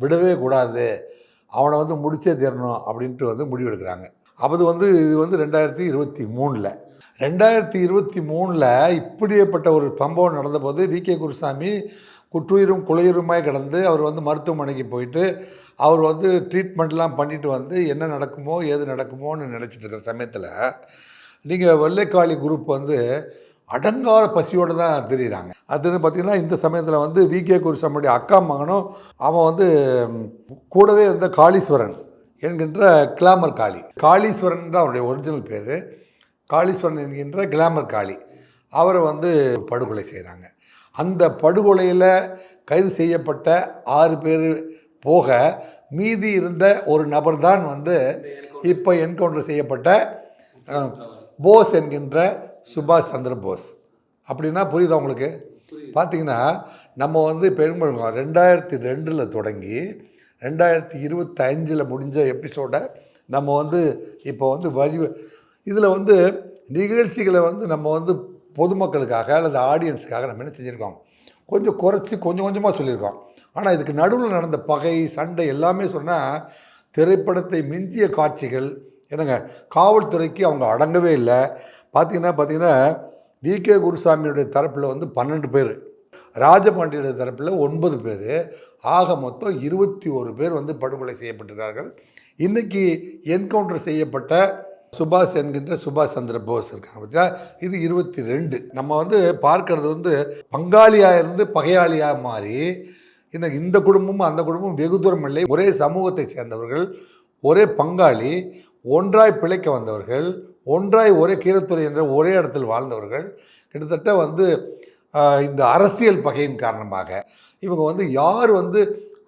விடவே கூடாது, அவனை வந்து முடிச்சே தரணும் அப்படின்ட்டு வந்து முடிவெடுக்கிறாங்க. அது வந்து இது வந்து 2023. 2023 இப்படியேப்பட்ட ஒரு சம்பவம் நடந்தபோது விகே குருசாமி குற்றுயிரும் குளையுருமாய் கிடந்து அவர் வந்து மருத்துவமனைக்கு போயிட்டு அவர் வந்து ட்ரீட்மெண்ட்லாம் பண்ணிட்டு வந்து என்ன நடக்குமோ ஏது நடக்குமோன்னு நினச்சிட்டு இருக்கிற சமயத்தில் நீங்கள் வெள்ளைக்காளி குரூப் வந்து அடங்காத பசியோடு தான் தெரியுறாங்க. அது பார்த்திங்கன்னா இந்த சமயத்தில் வந்து விகே குருசாமியுடைய அக்கா மகனும் அவன் வந்து கூடவே இருந்த காளீஸ்வரன் என்கின்ற கிளாமர் காளி, காளீஸ்வரன் தான் அவருடைய ஒரிஜினல் பேர், காளீஸ்வரன் என்கின்ற கிளாமர் காளி, அவரை வந்து படுகொலை செய்கிறாங்க. அந்த படுகொலையில் கைது செய்யப்பட்ட 6 பேர் போக மீதி இருந்த ஒரு நபர் தான் வந்து இப்போ என்கவுண்டர் செய்யப்பட்ட போஸ் என்கின்ற சுபாஷ் சந்திர போஸ். அப்படின்னா புரியுதா உங்களுக்கு? பார்த்தீங்கன்னா நம்ம வந்து பெரும்பாலும் 2002 தொடங்கி 2025 முடிஞ்ச எபிசோடை நம்ம வந்து இப்போ வந்து இதில் வந்து நிகழ்ச்சிகளை வந்து நம்ம வந்து பொதுமக்களுக்காக அல்லது ஆடியன்ஸுக்காக நம்ம என்ன செஞ்சுருக்கோம், கொஞ்சம் குறைச்சி கொஞ்சம் கொஞ்சமாக சொல்லியிருக்கோம். ஆனால் இதுக்கு நடுவில் நடந்த பகை சண்டை எல்லாமே சொன்னால் திரைப்படத்தை மிஞ்சிய காட்சிகள் என்னங்க. காவல்துறைக்கு அவங்க அடங்கவே இல்லை. பார்த்தீங்கன்னா விகே குருசாமியுடைய தரப்பில் வந்து 12 பேர், ராஜபாண்டியுடைய தரப்பில் 9 பேர், ஆக மொத்தம் 21 பேர் வந்து படுகொலை செய்யப்பட்டிருக்கார்கள். இன்றைக்கி என்கவுண்டர் செய்யப்பட்ட சுபாஷ் என்கின்ற சுபாஷ் சந்திர போஸ் இருக்காங்க பார்த்தா, இது 22. நம்ம வந்து பார்க்கறது வந்து பங்காளியாக இருந்து பகையாளியாக மாறி இந்த குடும்பமும் அந்த குடும்பமும் வெகு தூரம் இல்லை, ஒரே சமூகத்தை சேர்ந்தவர்கள், ஒரே பங்காளி, ஒன்றாய் பிழைக்க வந்தவர்கள், ஒன்றாய் ஒரே கீரத்துறை என்ற ஒரே இடத்தில் வாழ்ந்தவர்கள். கிட்டத்தட்ட வந்து இந்த அரசியல் பகையின் காரணமாக இவங்க வந்து யார் வந்து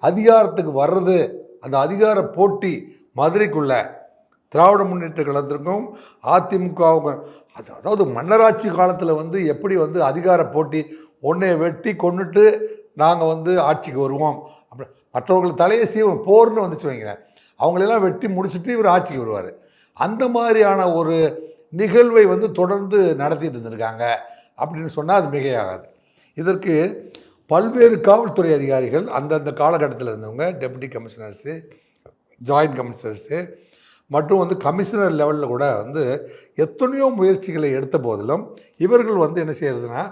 அதிகாரத்துக்கு வர்றது, அந்த அதிகார போட்டி மதுரைக்குள்ள திராவிட முன்னேற்ற கழகத்திற்கும் அதிமுகவுக்கும், அதாவது மன்னராட்சி காலத்தில் வந்து எப்படி வந்து அதிகார போட்டி, ஒன்றை வெட்டி கொண்டுட்டு நாங்கள் வந்து ஆட்சிக்கு வருவோம், அப்படி மற்றவர்கள் தலையை சீவம் போர்னு வந்துச்சு வைங்க, அவங்களெல்லாம் வெட்டி முடிச்சுட்டு இவர் ஆட்சிக்கு வருவார். அந்த மாதிரியான ஒரு நிகழ்வை வந்து தொடர்ந்து நடத்திட்டு இருந்திருக்காங்க அப்படின்னு சொன்னால் அது மிகையாகாது. இதற்கு பல்வேறு காவல்துறை அதிகாரிகள் அந்தந்த காலகட்டத்தில் இருந்தவங்க, டெப்யூட்டி கமிஷனர்ஸு, ஜாயின்ட் கமிஷனர்ஸு மற்றும் வந்து கமிஷனர் லெவலில் கூட வந்து எத்தனையோ முயற்சிகளை எடுத்த போதிலும் இவர்கள் வந்து என்ன செய்யறதுன்னா,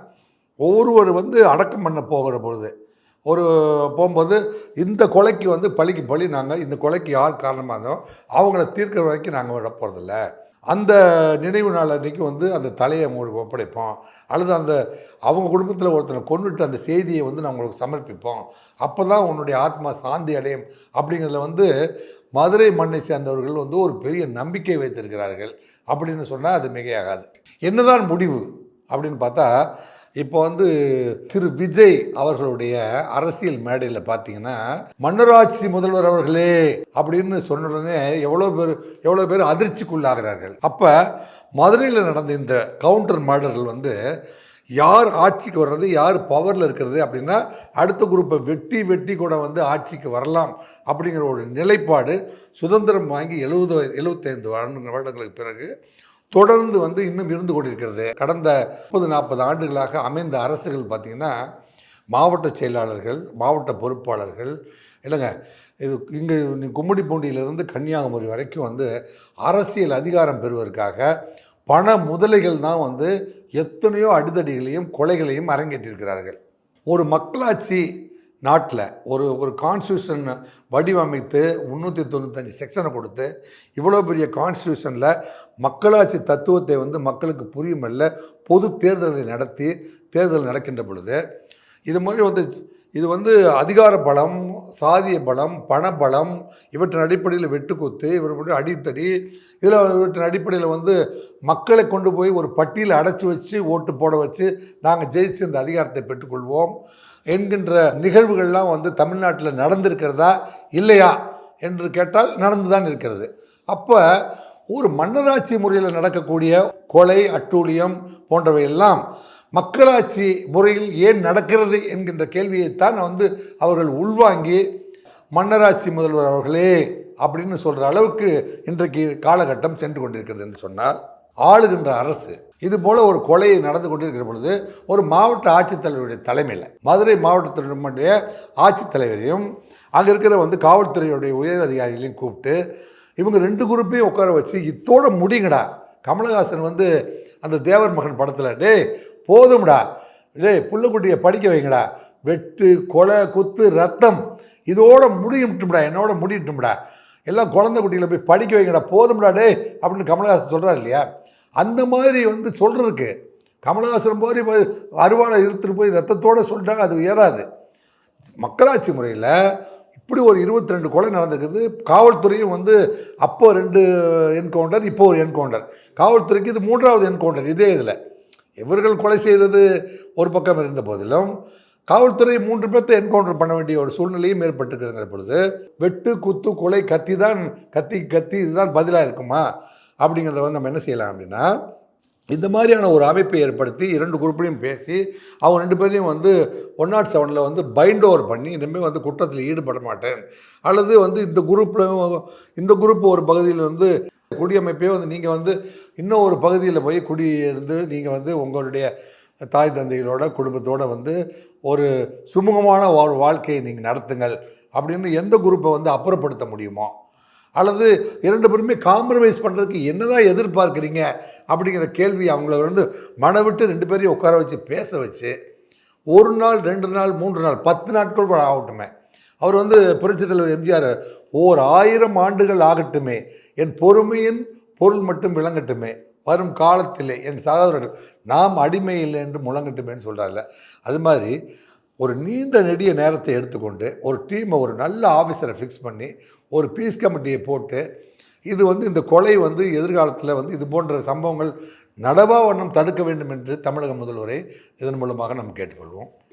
ஒவ்வொருவர் வந்து அடக்கம் பண்ண போகிற பொழுது போகும்போது இந்த கொலைக்கு வந்து பழிக்கு பழி, நாங்கள் இந்த கொலைக்கு யார் காரணமாக இருந்தோம் அவங்கள தீர்க்கிற வரைக்கும் நாங்கள் விட போகிறதில்ல, அந்த நினைவு நாள் அன்றைக்கி வந்து அந்த தலையை உங்களுக்கு ஒப்படைப்போம், அல்லது அந்த அவங்க குடும்பத்தில் ஒருத்தனை கொண்டுட்டு அந்த செய்தியை வந்து நான் உங்களுக்கு சமர்ப்பிப்போம், அப்போ தான் உன்னுடைய ஆத்மா சாந்தி அடையும் அப்படிங்கிறதுல வந்து மதுரை மண்ணை சேர்ந்தவர்கள் வந்து ஒரு பெரிய நம்பிக்கை வைத்திருக்கிறார்கள் அப்படின்னு சொன்னால் அது மிகையாகாது. என்னதான் முடிவு அப்படின்னு பார்த்தா, இப்போ வந்து திரு விஜய் அவர்களுடைய அரசியல் மேடையில் பார்த்தீங்கன்னா, மன்னராட்சி முதல்வர் அவர்களே அப்படின்னு சொன்ன உடனே எவ்வளோ பேர் அதிர்ச்சிக்குள்ளாகிறார்கள். அப்போ மதுரையில் நடந்த இந்த கவுண்டர் மர்டர்கள் வந்து யார் ஆட்சிக்கு வர்றது, யார் பவரில் இருக்கிறது அப்படின்னா அடுத்த குரூப்பை வெட்டி கூட வந்து ஆட்சிக்கு வரலாம் அப்படிங்கிற ஒரு நிலைப்பாடு சுதந்திரம் வாங்கி 75 வருடங்களுக்கு பிறகு தொடர்ந்து வந்து இன்னும் இருந்து கொண்டிருக்கிறது. கடந்த 30-40 ஆண்டுகளாக அமைந்த அரசுகள் பார்த்திங்கன்னா, மாவட்ட செயலாளர்கள், மாவட்ட பொறுப்பாளர்கள் இல்லைங்க, இது இங்கே கும்மிடிப்பூண்டியிலிருந்து கன்னியாகுமரி வரைக்கும் வந்து அரசியல் அதிகாரம் பெறுவதற்காக பண முதலைகள் தான் வந்து எத்தனையோ அடிதடிகளையும் கொலைகளையும் அரங்கேற்றிருக்கிறார்கள். ஒரு மக்களாட்சி நாட்டில் ஒரு கான்ஸ்டியூஷன் வடிவமைத்து 395 செக்ஷனை கொடுத்து இவ்வளோ பெரிய கான்ஸ்டியூஷனில் மக்களாட்சி தத்துவத்தை வந்து மக்களுக்கு புரியுமல்ல பொது தேர்தலை நடத்தி தேர்தல் நடக்கின்ற பொழுது இது மாதிரி வந்து இது வந்து அதிகார பலம், சாதிய பலம், பணபலம் இவற்றின் அடிப்படையில் வெட்டுக்குத்து, இவர்களுடைய அடித்தடி, இதில் இவற்றின் அடிப்படையில் வந்து மக்களை கொண்டு போய் ஒரு பட்டியலை அடைச்சி வச்சு ஓட்டு போட வச்சு நாங்கள் ஜெயிச்சு இந்த அதிகாரத்தை பெற்றுக்கொள்வோம் என்கின்ற நிகழ்வுகள்லாம் வந்து தமிழ்நாட்டில் நடந்திருக்கிறதா இல்லையா என்று கேட்டால் நடந்து தான் இருக்கிறது. அப்போ ஒரு மன்னராட்சி முறையில் நடக்கக்கூடிய கொலை, அட்டூழியம் போன்றவையெல்லாம் மக்களாட்சி முறையில் ஏன் நடக்கிறது என்கின்ற கேள்வியைத்தான் வந்து அவர்கள் உள்வாங்கி மன்னராட்சி முதல்வர் அவர்களே அப்படின்னு சொல்கிற அளவுக்கு இன்றைக்கு காலகட்டம் சென்று கொண்டிருக்கிறது என்று சொன்னால், ஆளுகின்ற அரசு இது போல் ஒரு கொலை நடந்து கொண்டிருக்கிற பொழுது ஒரு மாவட்ட ஆட்சித்தலைவருடைய தலைமையில் மதுரை மாவட்டத்தினுடைய ஆட்சித்தலைவரையும் அங்கே இருக்கிற வந்து காவல்துறையுடைய உயர் அதிகாரிகளையும் கூப்பிட்டு இவங்க 2 குரூப்பையும் உட்கார வச்சு இத்தோட முடிங்கடா. கமலஹாசன் வந்து அந்த தேவர் மகன் படத்தில் டேய் போதும்டா, டேய் புள்ளக்குட்டியை படிக்க வைங்கடா, வெட்டு கொலை குத்து ரத்தம் இதோட முடியட்டும்டா, என்னோட முடியட்டும்டா, எல்லாம் குழந்தை குட்டிகளை போய் படிக்க வைங்கடா, போதும்டா டே அப்படின்னு கமலஹாசன் சொல்கிறார் இல்லையா? அந்த மாதிரி வந்து சொல்கிறதுக்கு கமலஹாசன் மாதிரி அருவாளை இழுத்துட்டு போய் ரத்தத்தோடு சொல்லிட்டாங்க, அது ஏறாது. மக்களாட்சி முறையில் இப்படி ஒரு 22 கொலை நடந்திருக்குது. காவல்துறையும் வந்து அப்போ 2 என்கவுண்டர், இப்போ ஒரு என்கவுண்டர். காவல்துறைக்கு இது 3வது என்கவுண்டர். இதே இதில் இவர்கள் கொலை செய்தது ஒரு பக்கம் இருந்த போதிலும் காவல்துறை 3 பேர்த்தை என்கவுண்டர் பண்ண வேண்டிய ஒரு சூழ்நிலையும் ஏற்பட்டுருக்குங்கிற பொழுது வெட்டு குத்து கொலை கத்தி இதுதான் பதிலாக இருக்குமா அப்படிங்கிறத வந்து நம்ம என்ன செய்யலாம் அப்படின்னா, இந்த மாதிரியான ஒரு அமைப்பை ஏற்படுத்தி 2 குரூப்லையும் பேசி அவங்க 2 பேரையும் வந்து 107 வந்து பைண்ட் ஓவர் பண்ணி இனிமேல் வந்து குற்றத்தில் ஈடுபட மாட்டேன், அல்லது வந்து இந்த குரூப் ஒரு பகுதியில் வந்து குடியமைப்பே வந்து நீங்கள் வந்து இன்னும் ஒரு பகுதியில் போய் குடியிருந்து நீங்கள் வந்து உங்களுடைய தாய் தந்தைகளோட குடும்பத்தோடு வந்து ஒரு சுமூகமான வாழ்க்கையை நீங்கள் நடத்துங்கள் அப்படின்னு எந்த குரூப்பை வந்து அப்புறப்படுத்த முடியுமோ, அல்லது 2 பேருமே காம்ப்ரமைஸ் பண்ணுறதுக்கு என்னதான் எதிர்பார்க்குறீங்க அப்படிங்கிற கேள்வி அவங்கள வந்து மனவிட்டு 2 பேரையும் உட்கார வச்சு பேச வச்சு 1 நாள் 2 நாள் 3 நாள் 10 நாட்கள் கூட ஆகட்டுமே. அவர் வந்து புரட்சித் தலைவர் எம்ஜிஆர் 1000 ஆண்டுகள் ஆகட்டுமே, என் பொறுமையின் பொருள் மட்டும் விளங்கட்டுமே, வரும் காலத்திலே என் சகோதரர்கள் நாம் அடிமை இல்லை என்று முழங்கட்டுமேன்னு சொல்கிறார்ல. அது மாதிரி ஒரு நீண்ட நெடிய நேரத்தை எடுத்துக்கொண்டு ஒரு டீமை ஒரு நல்ல ஆஃபீஸரை ஃபிக்ஸ் பண்ணி ஒரு பீஸ் கமிட்டியை போட்டு இது வந்து இந்த கொலை வந்து எதிர்காலத்தில் வந்து இது போன்ற சம்பவங்கள் நடவா வண்ணம் தடுக்க வேண்டும் என்று தமிழக முதல்வரை இதன் மூலமாக நாம் கேட்டுக்கொள்வோம்.